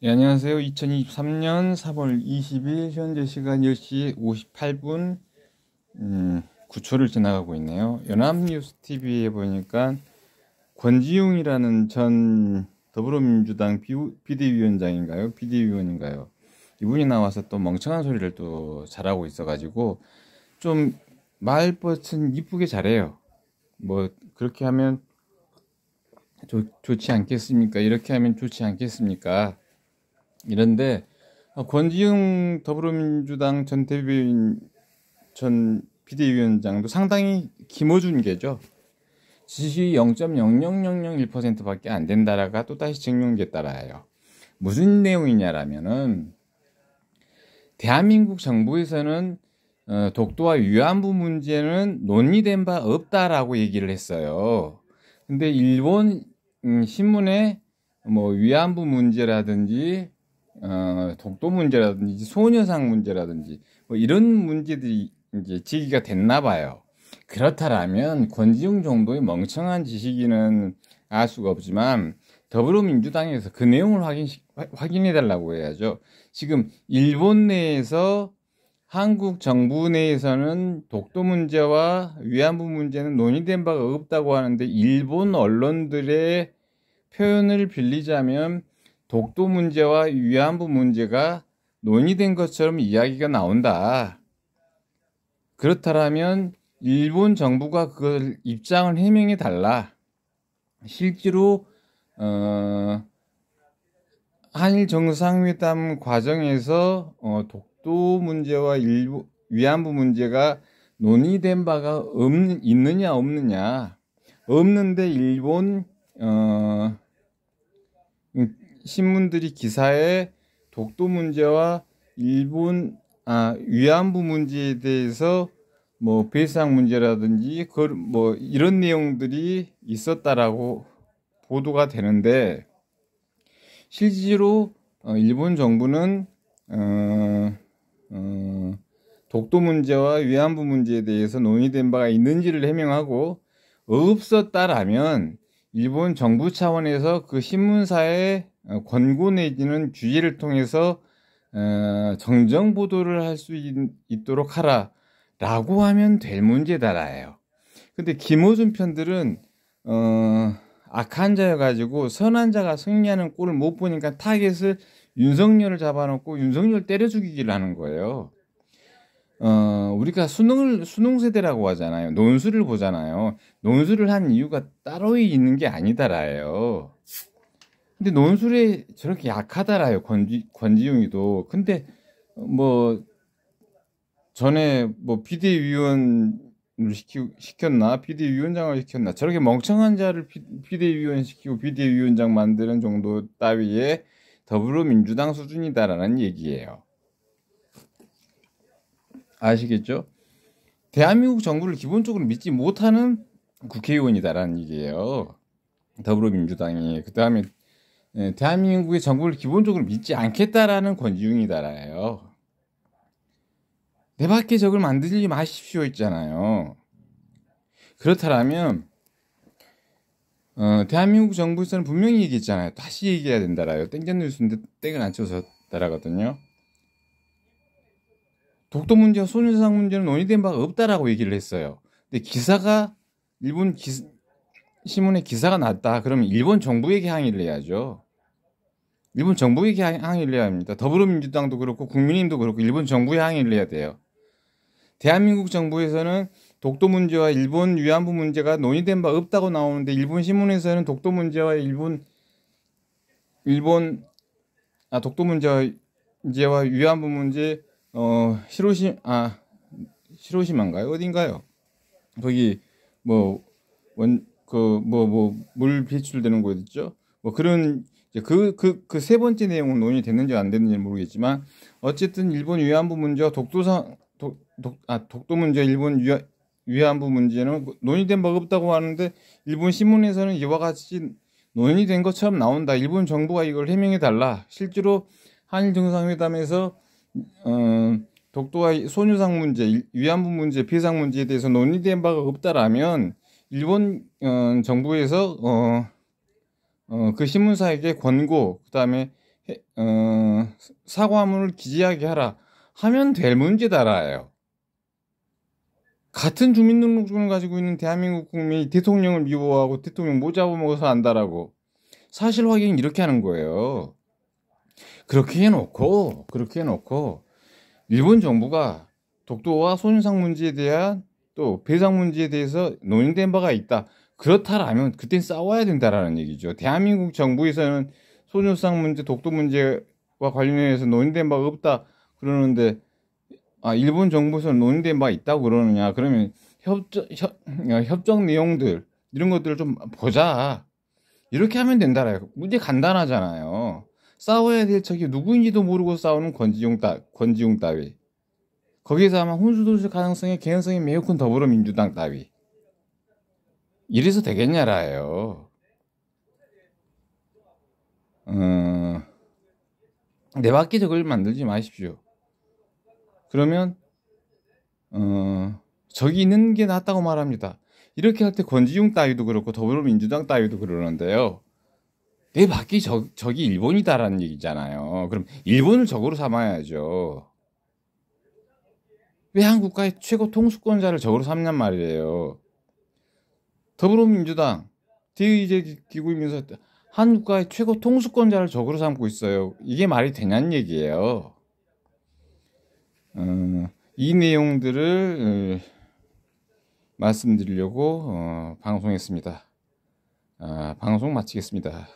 네, 안녕하세요. 2023년 3월 20일 현재 시간 10시 58분 9초를 지나가고 있네요. 연합뉴스 TV에 보니까 권지웅이라는 전 더불어민주당 비대위원장인가요? 비대위원인가요? 이분이 나와서 또 멍청한 소리를 또 잘하고 있어가지고 좀 말벗은 이쁘게 잘해요. 뭐 그렇게 하면 좋지 않겠습니까? 이렇게 하면 좋지 않겠습니까? 이런데 권지웅 더불어민주당 전 비대위원장도 상당히 김어준계죠. 지지율이 0.00001%밖에 안 된다라가 또다시 증명됐다라요. 무슨 내용이냐라면은 대한민국 정부에서는 독도와 위안부 문제는 논의된 바 없다라고 얘기를 했어요. 근데 일본 신문에 뭐 위안부 문제라든지 독도 문제라든지 소녀상 문제라든지 뭐 이런 문제들이 이제 제기가 됐나 봐요. 그렇다면 권지웅 정도의 멍청한 지식인은 알 수가 없지만 더불어민주당에서 그 내용을 확인해 달라고 해야죠. 지금 일본 내에서 한국 정부 내에서는 독도 문제와 위안부 문제는 논의된 바가 없다고 하는데 일본 언론들의 표현을 빌리자면 독도 문제와 위안부 문제가 논의된 것처럼 이야기가 나온다. 그렇다면 일본 정부가 그걸 입장을 해명해 달라. 실제로 한일 정상회담 과정에서 독도 문제와 위안부 문제가 논의된 바가 있느냐 없느냐. 없는데 일본 신문들이 기사에 독도 문제와 위안부 문제에 대해서 뭐 배상 문제라든지 뭐 이런 내용들이 있었다라고 보도가 되는데 실제로 일본 정부는 독도 문제와 위안부 문제에 대해서 논의된 바가 있는지를 해명하고 없었다라면 일본 정부 차원에서 그 신문사에 권고 내지는 주의를 통해서 정정 보도를 할 수 있도록 하라라고 하면 될 문제다라요. 근데 김어준 편들은 악한 자여가지고 선한 자가 승리하는 꼴을 못 보니까 타겟을 윤석열을 잡아놓고 윤석열 때려 죽이기를 하는 거예요. 우리가 수능 세대라고 하잖아요. 논술을 보잖아요. 논술을 한 이유가 따로 있는 게 아니다라요. 근데 논술에 저렇게 약하다라요. 권지웅이도. 근데 뭐 전에 뭐 비대위원을 시켰나? 비대위원장을 시켰나? 저렇게 멍청한 자를 비대위원 시키고 비대위원장 만드는 정도 따위의 더불어민주당 수준이다라는 얘기예요. 아시겠죠? 대한민국 정부를 기본적으로 믿지 못하는 국회의원이다라는 얘기예요. 더불어민주당이. 그 다음에 대한민국의 정부를 기본적으로 믿지 않겠다라는 권지웅이다라요. 내 밖에 적을 만들지 마십시오 있잖아요. 그렇다면 대한민국 정부에서는 분명히 얘기했잖아요. 다시 얘기해야 된다라요. 땡전 뉴스인데 땡을 안 쳐서 따라가거든요. 독도 문제와 소녀상 문제는 논의된 바가 없다라고 얘기를 했어요. 근데 기사가 일본 신문에 기사가 났다. 그러면 일본 정부에게 항의를 해야죠. 일본 정부에게 항의를 해야 합니다. 더불어민주당도 그렇고 국민의힘도 그렇고 일본 정부에 항의를 해야 돼요. 대한민국 정부에서는 독도 문제와 일본 위안부 문제가 논의된 바 없다고 나오는데 일본 신문에서는 독도 문제와 독도 문제와 위안부 문제 히로시마인가요? 어딘가요? 거기 물 배출되는 곳 있죠? 뭐 그런 그 세 번째 내용은 논의됐는지 안 됐는지 모르겠지만 어쨌든 일본 위안부 문제와 독도 문제 일본 위안부 문제는 논의된 바가 없다고 하는데 일본 신문에서는 이와 같이 논의된 것처럼 나온다. 일본 정부가 이걸 해명해 달라. 실제로 한일 정상회담에서 독도와 소녀상 문제, 위안부 문제, 배상 문제에 대해서 논의된 바가 없다라면 일본 정부에서 그 신문사에게 권고, 그다음에 사과문을 기재하게 하라 하면 될 문제다라요. 같은 주민등록증을 가지고 있는 대한민국 국민이 대통령을 미워하고 대통령 못 잡아먹어서 안다라고 사실 확인 이렇게 하는 거예요. 그렇게 해놓고 일본 정부가 독도와 손해상 문제에 대한 또 배상 문제에 대해서 논의된 바가 있다. 그렇다라면 그땐 싸워야 된다라는 얘기죠. 대한민국 정부에서는 손해상 문제, 독도 문제와 관련해서 논의된 바가 없다 그러는데 일본 정부에서는 논의된 바 있다고 그러느냐? 그러면 협정 내용들 이런 것들을 좀 보자. 이렇게 하면 된다라요. 문제 간단하잖아요. 싸워야 될 적이 누구인지도 모르고 싸우는 권지용 따위. 거기에서 아마 혼수도실 가능성의 개연성이 매우 큰 더불어민주당 따위. 이래서 되겠냐라요. 내 바퀴 저걸 만들지 마십시오. 그러면 적이 있는 게 낫다고 말합니다. 이렇게 할 때 권지용 따위도 그렇고 더불어민주당 따위도 그러는데요. 내 바퀴 적이 일본이다라는 얘기잖아요. 그럼 일본을 적으로 삼아야죠. 왜 한국가의 최고 통수권자를 적으로 삼냔 말이에요. 더불어민주당 대의제 기구이면서 한국가의 최고 통수권자를 적으로 삼고 있어요. 이게 말이 되냐는 얘기예요. 이 내용들을 말씀드리려고 방송했습니다. 방송 마치겠습니다.